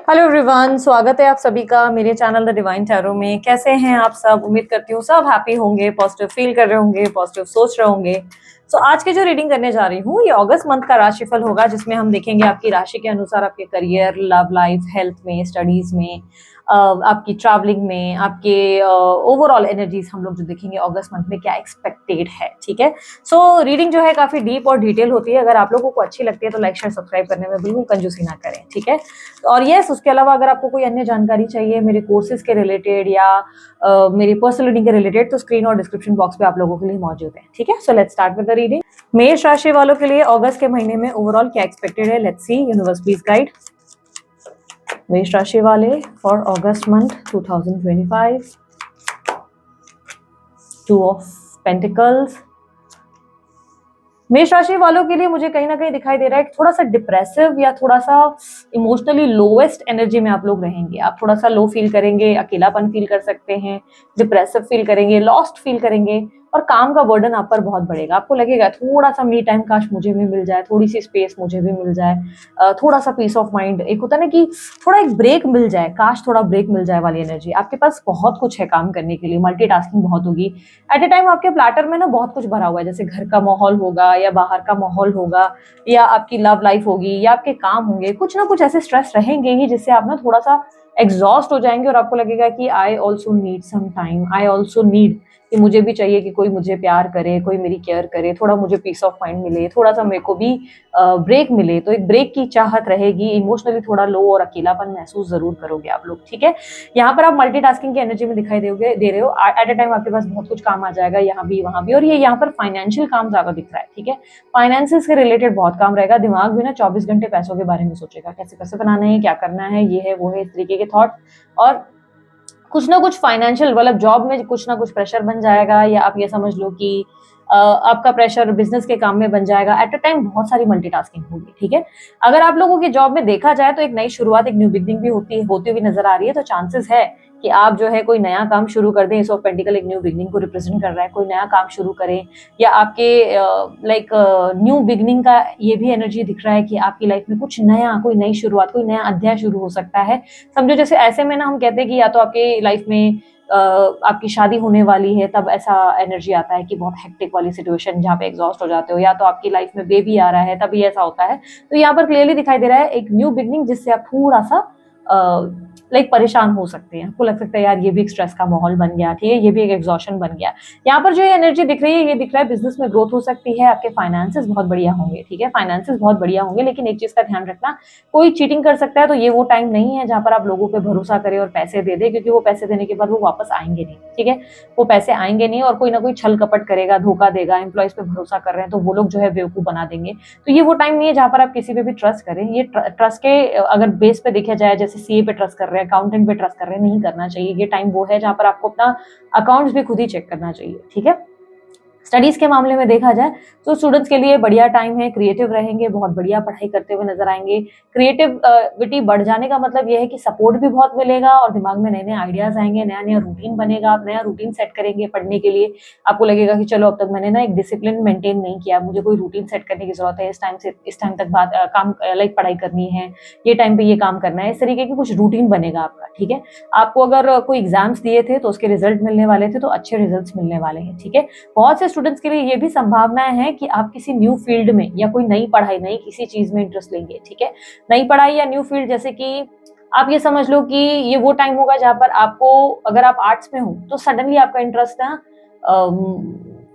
Hello everyone, स्वागत है आप सभी का मेरे चैनल द डिवाइन टैरो में। कैसे हैं आप सब? उम्मीद करती हूँ सब हैप्पी होंगे, पॉजिटिव फील कर रहे होंगे, पॉजिटिव सोच रहे होंगे। आज की जो रीडिंग करने जा रही हूँ ये अगस्त मंथ का राशिफल होगा, जिसमें हम देखेंगे आपकी राशि के अनुसार आपके करियर, लव लाइफ, हेल्थ में, स्टडीज में, आपकी ट्रैवलिंग में, आपके ओवरऑल एनर्जीज हम लोग जो देखेंगे अगस्त मंथ में क्या एक्सपेक्टेड है। ठीक है, रीडिंग जो है काफी डीप और डिटेल होती है। अगर आप लोगों को अच्छी लगती है तो लाइक शेयर सब्सक्राइब करने में बिल्कुल कंजूसी ना करें। ठीक है, और यस, उसके अलावा अगर आपको कोई अन्य जानकारी चाहिए मेरे कोर्सेज के रिलेटेड या मेरी पर्सनल रीडिंग के रिलेटेड, तो स्क्रीन और डिस्क्रिप्शन बॉक्स पे आप लोगों के लिए मौजूद है। ठीक है, so let's start with the reading. मेष राशि वालों के लिए अगस्त के महीने में ओवरऑल क्या एक्सपेक्टेड है, let's see. Universe please guide मेष राशि वाले for August month 2025। Two of pentacles. मेष राशि वालों के लिए मुझे कहीं ना कहीं दिखाई दे रहा है थोड़ा सा डिप्रेसिव या थोड़ा सा इमोशनली लोएस्ट एनर्जी में आप लोग रहेंगे। आप थोड़ा सा लो फील करेंगे, अकेलापन फील कर सकते हैं, डिप्रेसिव फील करेंगे, लॉस्ट फील करेंगे, और काम का बर्डन आप पर बहुत बढ़ेगा। आपको लगेगा थोड़ा सा मी टाइम काश मुझे भी मिल जाए, थोड़ी सी स्पेस मुझे भी मिल जाए, थोड़ा सा पीस ऑफ माइंड, एक होता है ना कि थोड़ा एक ब्रेक मिल जाए, काश थोड़ा ब्रेक मिल जाए वाली एनर्जी। आपके पास बहुत कुछ है काम करने के लिए, मल्टीटास्किंग बहुत होगी एट ए टाइम। आपके प्लेटर में ना बहुत कुछ भरा हुआ है, जैसे घर का माहौल होगा या बाहर का माहौल होगा या आपकी लव लाइफ होगी या आपके काम होंगे, कुछ ना कुछ ऐसे स्ट्रेस रहेंगे ही जिससे आप ना थोड़ा सा एग्जॉस्ट हो जाएंगे और आपको लगेगा कि I also need some time, I also need, कि मुझे भी चाहिए कि कोई मुझे प्यार करे, कोई मेरी केयर करे, थोड़ा मुझे पीस ऑफ माइंड मिले, थोड़ा सा मेरे को भी ब्रेक मिले। तो एक ब्रेक की चाहत रहेगी। इमोशनली थोड़ा लो और अकेलापन महसूस जरूर करोगे आप लोग। ठीक है, यहाँ पर आप मल्टीटास्किंग की एनर्जी में दिखाई दे रहे हो। एट ए टाइम आपके पास बहुत कुछ काम आ जाएगा, यहाँ भी वहां भी। और ये यहाँ पर फाइनेंशियल काम ज्यादा दिख रहा है। ठीक है, फाइनेंसिस के रिलेटेड बहुत काम रहेगा। दिमाग भी ना 24 घंटे पैसों के बारे में सोचेगा, कैसे पैसे बनाने हैं, क्या करना है, ये है वो है, इस तरीके के थॉट। और कुछ ना कुछ फाइनेंशियल, मतलब जॉब में कुछ ना कुछ प्रेशर बन जाएगा, या आप ये समझ लो कि आपका प्रेशर बिजनेस के काम में बन जाएगा। एट अ टाइम बहुत सारी मल्टीटास्किंग होगी। ठीक है, अगर आप लोगों की जॉब में देखा जाए तो एक नई शुरुआत, एक न्यू बिगनिंग भी होती हुई नजर आ रही है। तो चांसेस है कि आप जो है कोई नया काम शुरू कर दें। इस ऑफ पेंटिकल एक न्यू बिगनिंग को रिप्रेजेंट कर रहा है, कोई नया काम शुरू करें, या आपके लाइक न्यू बिगनिंग का ये भी एनर्जी दिख रहा है कि आपकी लाइफ में कुछ नया, कोई नई शुरुआत, कोई नया अध्याय शुरू हो सकता है। समझो जैसे ऐसे में ना हम कहते हैं कि या तो आपके लाइफ में आपकी शादी होने वाली है, तब ऐसा एनर्जी आता है कि बहुत हेक्टिक वाली सिचुएशन जहाँ पे एग्जॉस्ट हो जाते हो, या तो आपकी लाइफ में बेबी आ रहा है तभी ऐसा होता है। तो यहाँ पर क्लियरली दिखाई दे रहा है एक न्यू बिगनिंग, जिससे आप थोड़ा सा लाइक परेशान हो सकते हैं। आपको लग सकता है यार ये भी एक स्ट्रेस का माहौल बन गया, ठीक है, ये भी एक एग्जॉशन बन गया। यहाँ पर जो ये एनर्जी दिख रही है, ये दिख रहा है बिजनेस में ग्रोथ हो सकती है, आपके फाइनेंसेस बहुत बढ़िया होंगे। ठीक है, फाइनेंसेस बहुत बढ़िया होंगे, लेकिन एक चीज का ध्यान रखना, कोई चीटिंग कर सकता है। तो ये वो टाइम नहीं है जहां पर आप लोगों पे भरोसा करें और पैसे दे दे, क्योंकि वो पैसे देने के बाद वो वापस आएंगे नहीं। ठीक है, वो पैसे आएंगे नहीं, और कोई ना कोई छल कपट करेगा, धोखा देगा। एम्प्लॉयज पे भरोसा कर रहे हैं तो वो लोग जो है बेवकूफ बना देंगे। तो ये वो टाइम नहीं है जहां पर आप किसी पे भी ट्रस्ट करें। ये ट्रस्ट के अगर बेस पे देखा जाए, जैसे सीए पे ट्रस्ट कर रहे हैं, अकाउंटेंट पे ट्रस्ट कर रहे हैं, नहीं करना चाहिए। ये टाइम वो है जहां पर आपको अपना अकाउंट्स भी खुद ही चेक करना चाहिए। ठीक है, स्टडीज के मामले में देखा जाए तो स्टूडेंट्स के लिए बढ़िया टाइम है, क्रिएटिव रहेंगे, बहुत बढ़िया पढ़ाई करते हुए नजर आएंगे। क्रिएटिविटी बढ़ जाने का मतलब यह है कि सपोर्ट भी बहुत मिलेगा और दिमाग में नए नए आइडियाज आएंगे, नया नया रूटीन बनेगा। आप नया रूटीन सेट करेंगे पढ़ने के लिए। आपको लगेगा कि चलो अब तक मैंने ना एक डिसिप्लिन मेंटेन नहीं किया, मुझे कोई रूटीन सेट करने की जरूरत है। इस टाइम से इस टाइम तक बात काम लाइक पढ़ाई करनी है, ये टाइम पे ये काम करना है, इस तरीके की कुछ रूटीन बनेगा आपका। ठीक है, आपको अगर कोई एग्जाम्स दिए थे तो उसके रिजल्ट मिलने वाले थे, तो अच्छे रिजल्ट मिलने वाले हैं। ठीक है, बहुत से स्टूडेंट्स के लिए ये भी संभावनाएं हैं कि आप किसी न्यू फील्ड में या कोई नई पढ़ाई, नई किसी चीज में इंटरेस्ट लेंगे। ठीक है, नई पढ़ाई या न्यू फील्ड, जैसे कि आप ये समझ लो कि ये वो टाइम होगा जहां पर आपको, अगर आप आर्ट्स में हो तो सडनली आपका इंटरेस्ट ना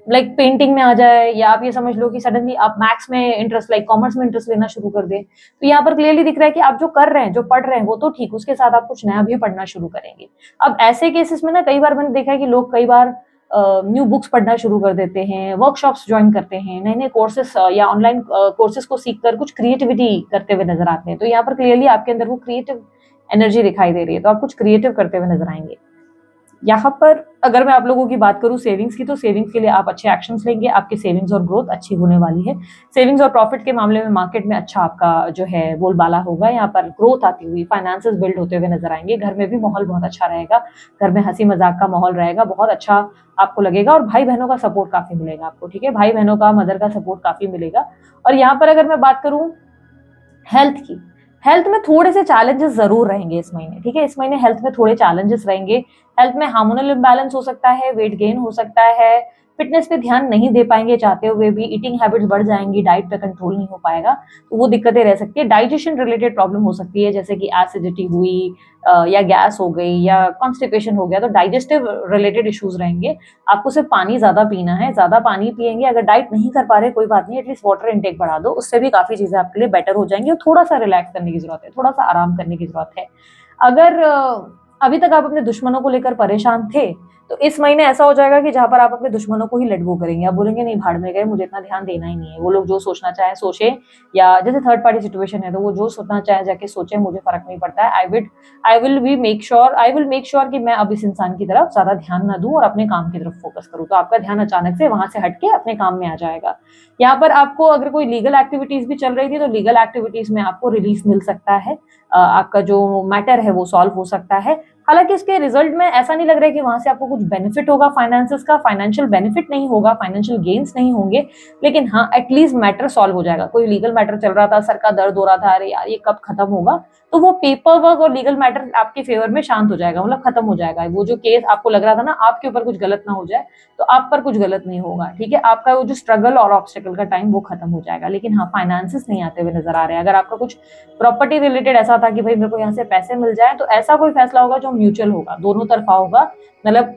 लाइक पेंटिंग में आ जाए, या आप ये समझ लो कि सडनली आप मैथ्स में इंटरेस्ट, लाइक कॉमर्स में इंटरेस्ट लेना शुरू कर दें। तो यहाँ पर क्लियरली दिख रहा है कि आप जो कर रहे हैं, जो पढ़ रहे हैं, वो तो ठीक, उसके साथ आप कुछ नया भी पढ़ना शुरू करेंगे। अब ऐसे केसेस में ना कई बार मैंने देखा है कि लोग कई बार न्यू बुक्स पढ़ना शुरू कर देते हैं, वर्कशॉप्स ज्वाइन करते हैं, नए नए कोर्सेस या ऑनलाइन कोर्सेज को सीखकर कुछ क्रिएटिविटी करते हुए नजर आते हैं। तो यहाँ पर क्लियरली आपके अंदर वो क्रिएटिव एनर्जी दिखाई दे रही है, तो आप कुछ क्रिएटिव करते हुए नजर आएंगे। यहाँ पर अगर मैं आप लोगों की बात करूं सेविंग्स की, तो सेविंग्स के लिए आप अच्छे एक्शंस लेंगे, आपकी सेविंग्स और ग्रोथ अच्छी होने वाली है। सेविंग्स और प्रॉफिट के मामले में मार्केट में अच्छा आपका जो है बोलबाला होगा। यहाँ पर ग्रोथ आती हुई, फाइनेंसेस बिल्ड होते हुए नजर आएंगे। घर में भी माहौल बहुत अच्छा रहेगा, घर में हंसी मजाक का माहौल रहेगा, बहुत अच्छा आपको लगेगा। और भाई बहनों का सपोर्ट काफी मिलेगा आपको। ठीक है, भाई बहनों का, मदर का सपोर्ट काफी मिलेगा। और यहाँ पर अगर मैं बात करूं हेल्थ की, हेल्थ में थोड़े से चैलेंजेस जरूर रहेंगे इस महीने, ठीक है। इस महीने हेल्थ में थोड़े चैलेंजेस रहेंगे। हेल्थ में हार्मोनल इम्बैलेंस हो सकता है, वेट गेन हो सकता है, फिटनेस पे ध्यान नहीं दे पाएंगे चाहते हुए भी, ईटिंग हैबिट्स बढ़ जाएंगी, डाइट पे कंट्रोल नहीं हो पाएगा, तो वो दिक्कतें रह सकती है। डाइजेशन रिलेटेड प्रॉब्लम हो सकती है, जैसे कि एसिडिटी हुई या गैस हो गई या कॉन्स्टिपेशन हो गया, तो डाइजेस्टिव रिलेटेड इश्यूज रहेंगे। आपको सिर्फ पानी ज्यादा पीना है, ज्यादा पानी पिएंगे। अगर डाइट नहीं कर पा रहे कोई बात नहीं, एटलीस्ट वाटर इनटेक बढ़ा दो, उससे भी काफी चीजें आपके लिए बेटर हो जाएंगी। और थोड़ा सा रिलैक्स करने की जरूरत है, थोड़ा सा आराम करने की जरूरत है। अगर अभी तक आप अपने दुश्मनों को लेकर परेशान थे, तो इस महीने ऐसा हो जाएगा कि जहां पर आप अपने दुश्मनों को ही लेट गो करेंगे। आप बोलेंगे नहीं, भाड़ में गए, मुझे इतना ध्यान देना ही नहीं है, वो लोग जो सोचना चाहे सोचे, या जैसे थर्ड पार्टी सिचुएशन है तो वो जो सोचना चाहे जाके सोचे, मुझे फर्क नहीं पड़ता है। आई विल मेक श्योर कि मैं अब इस इंसान की तरफ ज्यादा ध्यान ना दूं और अपने काम की तरफ फोकस करूं। तो आपका ध्यान अचानक से वहां से हटके अपने काम में आ जाएगा। यहाँ पर आपको अगर कोई लीगल एक्टिविटीज भी चल रही थी, तो लीगल एक्टिविटीज में आपको रिलीफ मिल सकता है, आपका जो मैटर है वो सॉल्व हो सकता है। हालांकि इसके रिजल्ट में ऐसा नहीं लग रहा है कि वहां से आपको कुछ बेनिफिट होगा, फाइनेंसेस का फाइनेंशियल बेनिफिट नहीं होगा, फाइनेंशियल गेन्स नहीं होंगे, लेकिन हाँ एटलीस्ट मैटर सॉल्व हो जाएगा। कोई लीगल मैटर चल रहा था, सर का दर्द हो रहा था, अरे यार ये कब खत्म होगा, तो वो पेपर वर्क और लीगल मैटर आपके फेवर में शांत हो जाएगा, मतलब खत्म हो जाएगा। वो जो केस आपको लग रहा था ना आपके ऊपर कुछ गलत ना हो जाए, तो आप पर कुछ गलत नहीं होगा, ठीक है। आपका वो जो स्ट्रगल और ऑब्स्टेकल का टाइम वो खत्म हो जाएगा। लेकिन हाँ फाइनेंसेस नहीं आते हुए नजर आ रहे हैं। अगर आपका कुछ प्रॉपर्टी रिलेटेड ऐसा था कि भाई मेरे को यहाँ से पैसे मिल जाए, तो ऐसा कोई फैसला होगा जो म्यूचुअल होगा, दोनों तरफा होगा, मतलब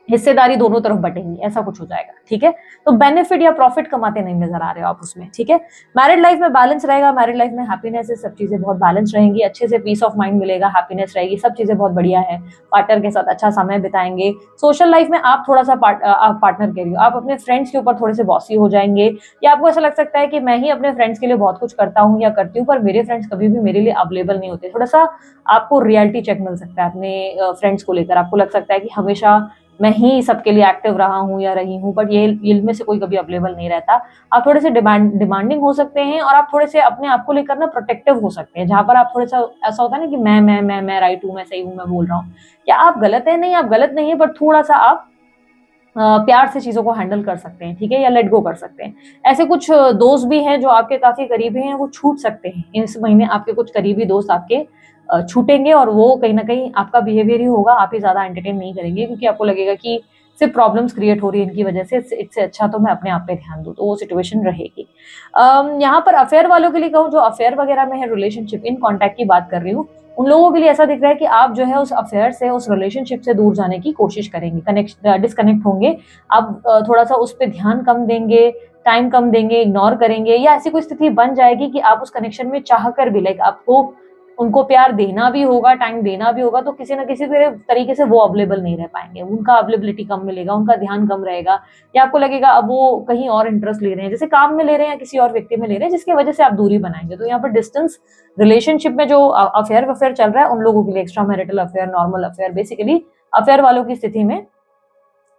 हिस्सेदारी दोनों तरफ बटेंगी, ऐसा कुछ हो जाएगा, ठीक है। तो बेनिफिट या प्रॉफिट कमाते नहीं नजर आ रहे हो आप उसमें, ठीक है। मैरिड लाइफ में बैलेंस रहेगा, मैरिड लाइफ में हैप्पीनेस है, सब चीजें बहुत बैलेंस रहेंगी, अच्छे से पीस ऑफ माइंड मिलेगा, हैप्पीनेस रहेगी, सब चीजें बहुत बढ़िया है। पार्टनर के साथ अच्छा समय बिताएंगे। सोशल लाइफ में आप थोड़ा सा आप पार्टनर कह रही हो, आप अपने फ्रेंड्स के ऊपर थोड़े से बॉसी हो जाएंगे, या आपको ऐसा लग सकता है कि मैं ही अपने फ्रेंड्स के लिए बहुत कुछ करता हूँ या करती हूँ, पर मेरे फ्रेंड्स कभी भी मेरे लिए अवेलेबल नहीं होते। थोड़ा सा आपको रियलिटी चेक मिल सकता है अपने फ्रेंड्स को लेकर। आपको लग सकता है कि हमेशा मैं ही सबके लिए एक्टिव रहा हूँ या रही हूँ, बट ये इनमें से कोई कभी अवेलेबल नहीं रहता। आप थोड़े से डिमांडिंग हो सकते हैं, और आप थोड़े से अपने आप को लेकर ना प्रोटेक्टिव हो सकते हैं, जहां पर आप थोड़ा सा ऐसा होता है ना कि मैं राइट हूँ, मैं सही हूँ, मैं बोल रहा हूँ, या आप गलत है, नहीं आप गलत नहीं है, बट थोड़ा सा आप प्यार से चीजों को हैंडल कर सकते हैं, ठीक है, या लेट गो कर सकते हैं। ऐसे कुछ दोस्त भी हैं जो आपके काफी करीबी हैं, वो छूट सकते हैं इस महीने। आपके कुछ करीबी दोस्त आपके छूटेंगे, और वो कहीं ना कहीं आपका बिहेवियर ही होगा, आप ही ज्यादा एंटरटेन नहीं करेंगे, क्योंकि आपको लगेगा कि सिर्फ प्रॉब्लम्स क्रिएट हो रही है इनकी वजह से, इससे अच्छा तो मैं अपने आप पे ध्यान दूं, तो वो सिचुएशन रहेगी। यहाँ पर अफेयर वालों के लिए कहूँ, जो अफेयर वगैरह में है, रिलेशनशिप इन कॉन्टैक्ट की बात कर रही हूँ, उन लोगों के लिए ऐसा दिख रहा है कि आप जो है उस अफेयर से, उस रिलेशनशिप से दूर जाने की कोशिश करेंगे, डिस्कनेक्ट होंगे। आप थोड़ा सा उस पर ध्यान कम देंगे, टाइम कम देंगे, इग्नोर करेंगे, या ऐसी कोई स्थिति बन जाएगी कि आप उस कनेक्शन में चाह कर भी, लाइक आपको उनको प्यार देना भी होगा, टाइम देना भी होगा, तो किसी ना किसी तरीके से वो अवेलेबल नहीं रह पाएंगे, उनका अवेलेबिलिटी कम मिलेगा, उनका ध्यान कम रहेगा, या आपको लगेगा अब वो कहीं और इंटरेस्ट ले रहे हैं, जैसे काम में ले रहे हैं या किसी और व्यक्ति में ले रहे हैं, जिसकी वजह से आप दूरी बनाएंगे। तो यहाँ पर डिस्टेंस रिलेशनशिप में जो अफेयर चल रहा है, उन लोगों के लिए extra marital affair, normal affair, basically affair वालों की स्थिति में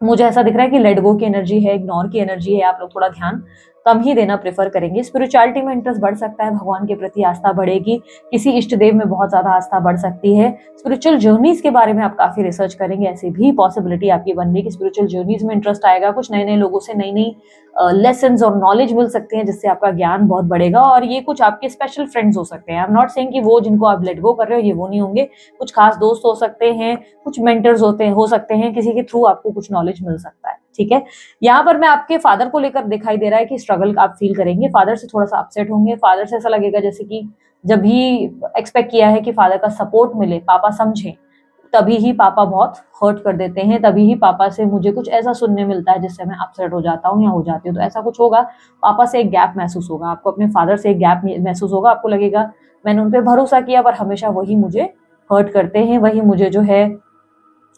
मुझे ऐसा दिख रहा है कि लेट गो की एनर्जी है, इग्नोर की एनर्जी है, आप लोग थोड़ा ध्यान कम ही देना प्रेफर करेंगे। स्पिरिचुअलिटी में इंटरेस्ट बढ़ सकता है, भगवान के प्रति आस्था बढ़ेगी, किसी इष्ट देव में बहुत ज्यादा आस्था बढ़ सकती है। स्पिरिचुअल जर्नीज के बारे में आप काफी रिसर्च करेंगे, ऐसी भी पॉसिबिलिटी आपकी बन रही है कि स्पिरिचुअल जर्नीज में इंटरेस्ट आएगा, कुछ नए नए लोगों से नई नई लेसन्स और नॉलेज मिल सकते हैं, जिससे आपका ज्ञान बहुत बढ़ेगा। और ये कुछ आपके स्पेशल फ्रेंड्स हो सकते हैं, आई एम नॉट सेइंग कि वो जिनको आप लेट गो कर रहे हो ये वो नहीं होंगे, कुछ खास दोस्त हो सकते हैं, कुछ मेंटर्स हो सकते हैं, किसी के थ्रू आपको कुछ नॉलेज मिल सकता है, ठीक है। यहाँ पर मैं आपके फादर को लेकर दिखाई दे रहा है कि स्ट्रगल आप फील करेंगे, फादर से थोड़ा सा अपसेट होंगे, फादर से ऐसा लगेगा जैसे कि जब भी एक्सपेक्ट किया है कि फादर का सपोर्ट मिले, पापा समझे, तभी ही पापा बहुत हर्ट कर देते हैं, तभी ही पापा से मुझे कुछ ऐसा सुनने मिलता है जिससे मैं अपसेट हो जाता हूँ या हो जाती हूँ। तो ऐसा कुछ होगा, पापा से एक गैप महसूस होगा, आपको अपने फादर से एक गैप महसूस होगा, आपको लगेगा मैंने उन पर भरोसा किया पर हमेशा वही मुझे हर्ट करते हैं, वही मुझे जो है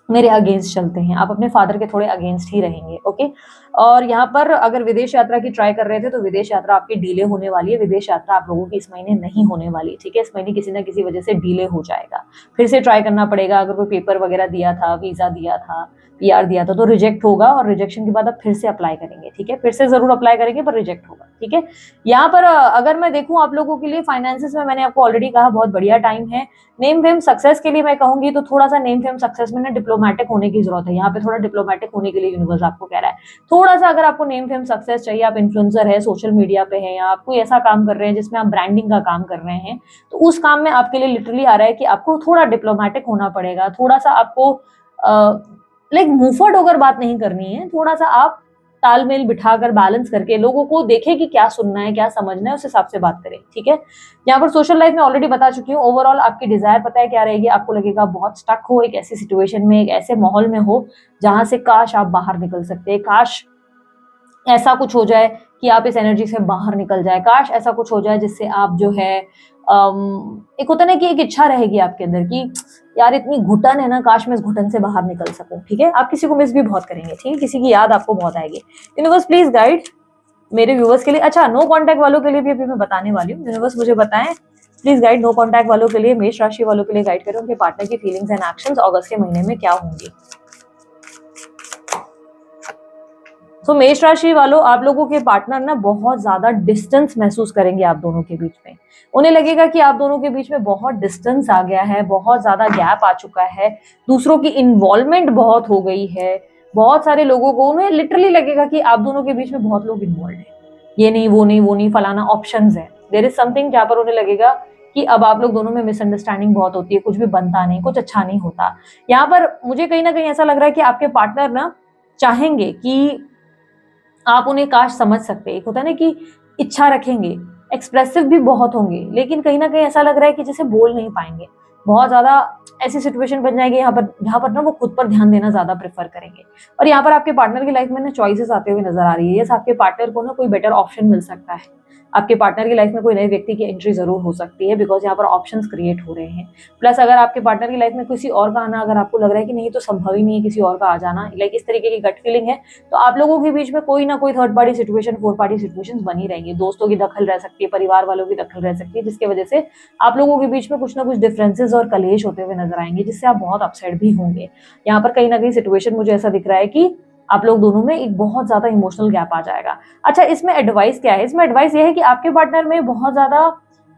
मेरे अगेंस्ट चलते हैं। आप अपने फादर के थोड़े अगेंस्ट ही रहेंगे, ओके। और यहाँ पर अगर विदेश यात्रा की ट्राई कर रहे थे, तो विदेश यात्रा आपकी डिले होने वाली है, विदेश यात्रा आप लोगों की इस महीने नहीं होने वाली, ठीक है। इस महीने किसी ना किसी वजह से डिले हो जाएगा, फिर से ट्राई करना पड़ेगा। अगर कोई पेपर वगैरह दिया था, वीजा दिया था, पीआर दिया था, तो रिजेक्ट होगा, और रिजेक्शन के बाद आप फिर से अप्लाई करेंगे, ठीक है, फिर से जरूर अप्लाई करेंगे पर रिजेक्ट होगा। ठीक है। यहाँ पर अगर मैं देखूं आप लोगों के लिए फाइनेंसेस में, मैंने आपको ऑलरेडी कहा बहुत बढ़िया टाइम है। नेम फेम सक्सेस के लिए मैं कहूंगी तो थोड़ा सा नेम फेम सक्सेस में ना डिप्लोमेटिक होने की जरूरत है। यहाँ पे थोड़ा डिप्लोमेटिक होने के लिए यूनिवर्स आपको कह रहा है। थोड़ा सा अगर आपको नेम फेम सक्सेस चाहिए, आप इन्फ्लुएंसर है, सोशल मीडिया पे है, या आप कोई ऐसा काम कर रहे हैं जिसमें आप ब्रांडिंग का काम कर रहे हैं, तो उस काम में आपके लिए लिटरली आ रहा है कि आपको थोड़ा डिप्लोमेटिक होना पड़ेगा। थोड़ा सा आपको लाइक मुंहफट होकर बात नहीं करनी है। थोड़ा सा आप तालमेल बिठाकर बैलेंस करके लोगों को देखें कि क्या सुनना है, क्या समझना है, उस हिसाब से बात करें, ठीक है। यहाँ पर सोशल लाइफ में ऑलरेडी बता चुकी हूँ। ओवरऑल आपकी डिजायर पता है क्या रहेगी, आपको लगेगा बहुत स्टक हो एक ऐसी सिचुएशन में, एक ऐसे माहौल में हो जहां से काश आप बाहर निकल सकते हैं, काश ऐसा कुछ हो जाए कि आप इस एनर्जी से बाहर निकल जाए, काश ऐसा कुछ हो जाए जिससे आप जो है एक होता ना कि एक इच्छा रहेगी आपके अंदर कि यार इतनी घुटन है ना, काश मैं इस घुटन से बाहर निकल सकूं, ठीक है। आप किसी को मिस भी बहुत करेंगे, ठीक है, किसी की याद आपको बहुत आएगी। यूनिवर्स प्लीज गाइड मेरे व्यूअर्स के लिए। अच्छा, नो कांटेक्ट वालों के लिए भी अभी मैं बताने वाली हूँ। यूनिवर्स मुझे बताएं प्लीज गाइड, नो कांटेक्ट वालों के लिए, मेष राशि वालों के लिए गाइड करें, उनके पार्टनर की फीलिंग्स एंड एक्शंस अगस्त के महीने में क्या होंगी। तो मेष राशि वालों, आप लोगों के पार्टनर ना बहुत ज्यादा डिस्टेंस महसूस करेंगे आप दोनों के बीच में। उन्हें लगेगा कि आप दोनों के बीच में बहुत डिस्टेंस आ गया है, बहुत ज्यादा गैप आ चुका है, दूसरों की इन्वॉल्वमेंट बहुत हो गई है। बहुत सारे लोगों को, उन्हें लिटरली लगेगा कि आप दोनों के बीच में बहुत लोग इन्वॉल्व हैं, ये नहीं वो नहीं वो नहीं फलाना ऑप्शंस है। देयर इज समथिंग जहां पर उन्हें लगेगा कि अब आप लोग दोनों में मिसअंडरस्टैंडिंग बहुत होती है, कुछ भी बनता नहीं, कुछ अच्छा नहीं होता। यहाँ पर मुझे कहीं ना कहीं ऐसा लग रहा है कि आपके पार्टनर ना चाहेंगे कि आप उन्हें काश समझ सकते। एक होता है ना कि इच्छा रखेंगे, एक्सप्रेसिव भी बहुत होंगे, लेकिन कहीं ना कहीं ऐसा लग रहा है कि जैसे बोल नहीं पाएंगे। बहुत ज्यादा ऐसी सिचुएशन बन जाएगी यहाँ पर जहां पर ना वो खुद पर ध्यान देना ज्यादा प्रेफर करेंगे। और यहाँ पर आपके पार्टनर की लाइफ में ना चॉइसेस आते हुए नजर आ रही है। यस, आपके पार्टनर को ना कोई बेटर ऑप्शन मिल सकता है। आपके पार्टनर की लाइफ में कोई नए व्यक्ति की एंट्री जरूर हो सकती है, बिकॉज यहाँ पर ऑप्शंस क्रिएट हो रहे हैं। प्लस अगर आपके पार्टनर की लाइफ में किसी और का आना, अगर आपको लग रहा है कि नहीं तो संभव ही नहीं है किसी और का आ जाना, लाइक इस तरीके की गट फीलिंग है, तो आप लोगों के बीच में कोई ना कोई third party situation, fourth party situation बनी रहेंगी। दोस्तों की दखल रह सकती है, परिवार वालों की दखल रह सकती है, जिसकी वजह से आप लोगों के बीच में कुछ ना कुछ डिफरेंसेस और कलेश होते हुए नजर आएंगे, जिससे आप बहुत अपसेट भी होंगे। यहाँ पर कहीं ना कहीं सिचुएशन मुझे ऐसा दिख रहा है कि आप लोग दोनों में एक बहुत ज्यादा इमोशनल गैप आ जाएगा। अच्छा, इसमें एडवाइस क्या है? इसमें एडवाइस ये है कि आपके पार्टनर में बहुत ज्यादा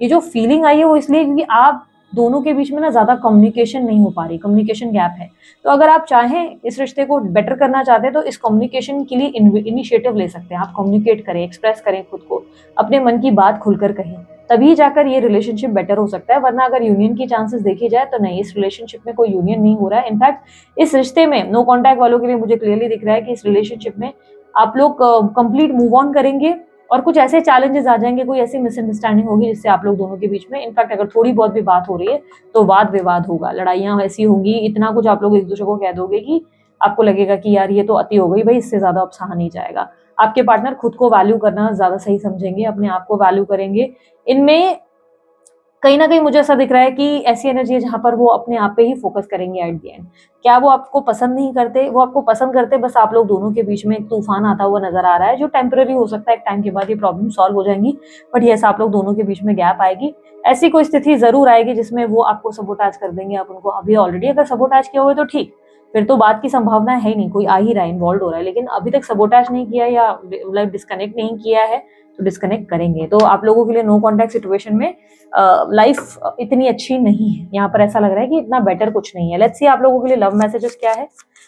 ये जो फीलिंग आई है वो इसलिए क्योंकि आप दोनों के बीच में ना ज्यादा कम्युनिकेशन नहीं हो पा रही, कम्युनिकेशन गैप है। तो अगर आप चाहें इस रिश्ते को बेटर करना चाहते हैं तो इस कम्युनिकेशन के लिए इनिशिएटिव ले सकते हैं। आप कम्युनिकेट करें, एक्सप्रेस करें खुद को, अपने मन की बात खुलकर कहें, तभी जाकर ये रिलेशनशिप बेटर हो सकता है। वरना अगर यूनियन की चांसेस देखी जाए तो नहीं, इस रिलेशनशिप में कोई यूनियन नहीं हो रहा है। इनफैक्ट इस रिश्ते में नो कॉन्टैक्ट वालों के लिए मुझे क्लियरली दिख रहा है कि इस रिलेशनशिप में आप लोग कंप्लीट मूव ऑन करेंगे और कुछ ऐसे चैलेंजेस आ जाएंगे, कोई ऐसी मिसअंडरस्टैंडिंग होगी जिससे आप लोग दोनों के बीच में, इनफैक्ट अगर थोड़ी बहुत भी बात हो रही है तो वाद विवाद होगा, लड़ाइयां ऐसी होंगी, इतना कुछ आप लोग एक दूसरे को कह दोगे कि आपको लगेगा कि यार ये तो अति हो गई भाई, इससे ज्यादा अब सहा नहीं जाएगा। आपके पार्टनर खुद को वैल्यू करना ज्यादा सही समझेंगे, अपने आप को वैल्यू करेंगे। इनमें कहीं ना कहीं मुझे ऐसा दिख रहा है कि ऐसी एनर्जी है जहां पर वो अपने आप पे ही फोकस करेंगे एट द एंड। क्या वो आपको पसंद नहीं करते? वो आपको पसंद करते, बस आप लोग दोनों के बीच में एक तूफान आता हुआ नजर आ रहा है जो टेम्पररी हो सकता है। एक टाइम के बाद ये प्रॉब्लम सॉल्व हो जाएंगी, बट यस, आप लोग दोनों के बीच में गैप आएगी। ऐसी कोई स्थिति जरूर आएगी जिसमें वो आपको सबोटाज कर देंगे। आप उनको अभी ऑलरेडी अगर सबोटाज किया हुआ है तो ठीक, फिर तो बात की संभावना है ही नहीं, कोई आ ही रहा है, इन्वॉल्व हो रहा है। लेकिन अभी तक सबोटाज नहीं किया या डिस्कनेक्ट नहीं किया है तो डिस्कनेक्ट करेंगे। तो आप लोगों के लिए नो कॉन्टैक्ट सिचुएशन में लाइफ इतनी अच्छी नहीं है। यहाँ पर ऐसा लग रहा है कि इतना बेटर कुछ नहीं है। लेट्स सी आप लोगों के लिए लव मैसेजेस क्या है।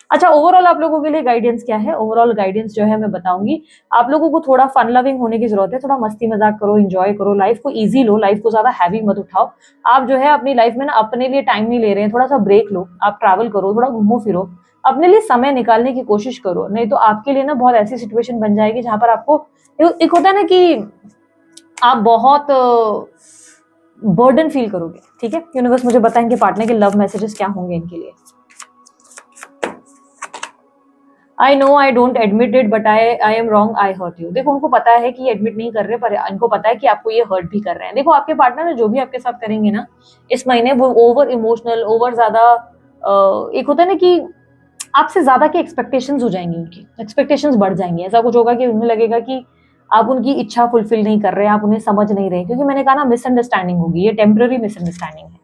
अच्छा, ओवरऑल आप लोगों के लिए गाइडेंस क्या है? ओवरऑल गाइडेंस जो है मैं बताऊंगी, आप लोगों को थोड़ा फन लविंग होने की जरूरत है। थोड़ा मस्ती मजाक करो, एंजॉय करो, लाइफ को इजी लो, लाइफ को ज्यादा हैवी मत उठाओ। आप जो है अपनी लाइफ में ना अपने लिए टाइम नहीं ले रहे हैं, थोड़ा सा ब्रेक लो, आप ट्रैवल करो, थोड़ा घूमो फिरो, अपने लिए समय निकालने की कोशिश करो। नहीं तो आपके लिए ना बहुत ऐसी सिचुएशन बन जाएगी जहां पर आपको एक होता है ना कि आप बहुत बर्डन फील करोगे, ठीक है। यूनिवर्स मुझे बताएंगे पार्टनर के लव मैसेजेस क्या होंगे इनके लिए। I know I don't admit it but I am wrong, I hurt you. देखो, उनको पता है कि ये एडमिट नहीं कर रहे, पर इनको पता है कि आपको ये हर्ट भी कर रहे हैं। देखो, आपके पार्टनर ने जो भी आपके साथ करेंगे ना इस महीने, वो ओवर इमोशनल, ओवर ज्यादा एक होता है ना कि आपसे ज्यादा की एक्सपेक्टेशंस हो जाएंगी, उनकी एक्सपेक्टेशंस बढ़ जाएंगी। ऐसा कुछ होगा कि उन्हें लगेगा कि आप उनकी इच्छा फुलफिल नहीं कर रहे, आप उन्हें समझ नहीं रहे, क्योंकि मैंने कहा ना मिसअंडरस्टैंडिंग होगी, ये टेम्पररी मिसअंडरस्टैंडिंग है।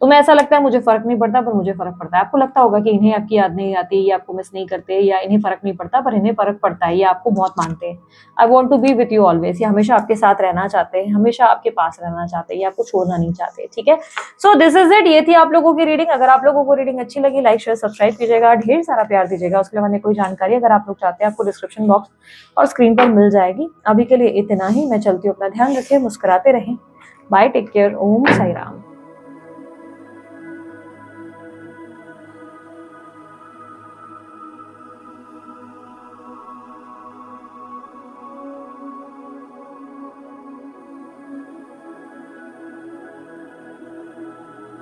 तुम्हें ऐसा लगता है मुझे फर्क नहीं पड़ता, पर मुझे फर्क पड़ता है। आपको लगता होगा कि इन्हें आपकी याद नहीं आती, ये आपको मिस नहीं करते, या इन्हें फर्क नहीं पड़ता, पर इन्हें फर्क पड़ता है, ये आपको बहुत मानते हैं। I want to be with you always, ये हमेशा आपके साथ रहना चाहते हैं, हमेशा आपके पास रहना चाहते हैं, ये आपको छोड़ना नहीं चाहते। ठीक है, सो दिस इज इट, ये थी आप लोगों की रीडिंग। अगर आप लोगों को रीडिंग अच्छी लगी, लाइक शेयर सब्सक्राइब कीजिएगा, ढेर सारा प्यार दीजिएगा। उसके अलावा कोई जानकारी अगर आप लोग चाहते हैं, आपको डिस्क्रिप्शन बॉक्स और स्क्रीन पर मिल जाएगी। अभी के लिए इतना ही, मैं चलती हूँ, अपना ध्यान रखें, मुस्कुराते रहें, बाय, टेक केयर, ओम साई राम।